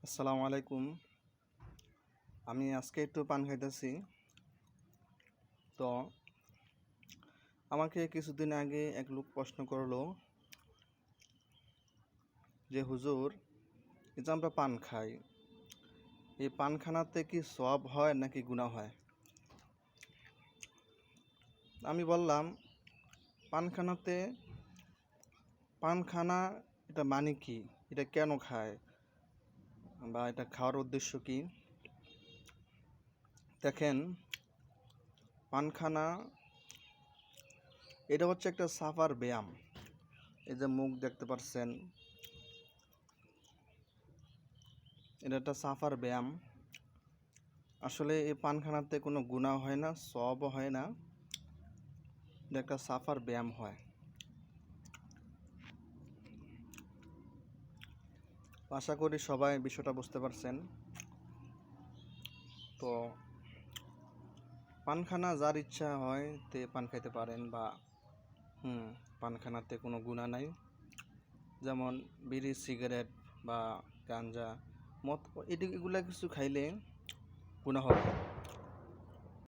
আসসালামু আলাইকুম। আমি আজকে একটু পান খাইতেছি। তো আমাকে কিছুদিন আগে এক লোক প্রশ্ন করলো যে হুজুর, এই যে আমরা পান খাই, এই পান খানাতে কি সওয়াব হয় নাকি গুনাহ হয়? আমি বললাম, পানখানাতে পানখানা এটা মানে কি, এটা কেন খায় বা এটা খাওয়ার উদ্দেশ্য কি? দেখেন, পানখানা এটা হচ্ছে একটা সাফার ব্যায়াম। এই যে মুখ দেখতে পাচ্ছেন, এটা একটা সাফার ব্যায়াম। আসলে এই পানখানাতে কোনো গুনাহ হয় না, সওয়াবও হয় না, এটা একটা সাফার ব্যায়াম হয়। আশা করি সবাই বিষয়টা বুঝতে পারছেন। তো পানখানা যার ইচ্ছা হয় তে পান খাইতে পারেন, বা পানখানাতে কোনো গুনাহ নাই। যেমন বিড়ি, সিগারেট বা গাঞ্জা, মদ, এগুলা কিছু খাইলে গুনাহ হবে।